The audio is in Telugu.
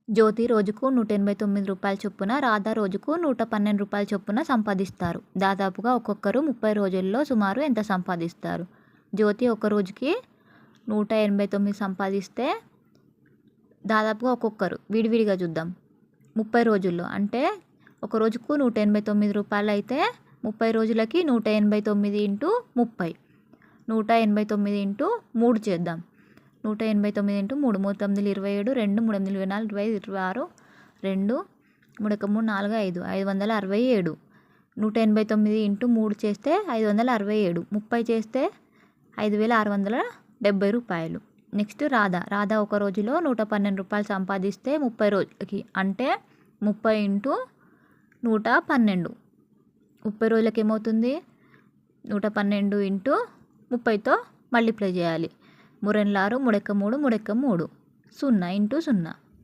జ్యోతి రోజుకు 189 రూపాయల చొప్పున, రాధ రోజుకు 112 రూపాయల చొప్పున సంపాదిస్తారు. దాదాపుగా ఒక్కొక్కరు 30 రోజుల్లో సుమారు ఎంత సంపాదిస్తారు? జ్యోతి ఒక రోజుకి 189 సంపాదిస్తే దాదాపుగా ఒక్కొక్కరు విడివిడిగా చూద్దాం. 30 రోజుల్లో అంటే ఒక రోజుకు 189 రూపాయలు అయితే 30 రోజులకి 189 ఇంటూ 30, 189 ఇంటూ 3 చేద్దాం. 189 ఇంటూ 3, 3 9 27, 2 3 8 24, 25 26, 2 3 3 4 5, 567. 189 ఇంటూ 3 చేస్తే 567, 30 చేస్తే 5670 రూపాయలు. నెక్స్ట్ రాధ ఒక రోజులో 112 రూపాయలు సంపాదిస్తే 30 రోజులకి అంటే 30 ఇంటూ 112, 30 రోజులకి ఏమవుతుంది? 112 ఇంటూ 30తో మల్టిప్లై చేయాలి. 3 6 3 3 3 3, 0 ఇంటూ 0.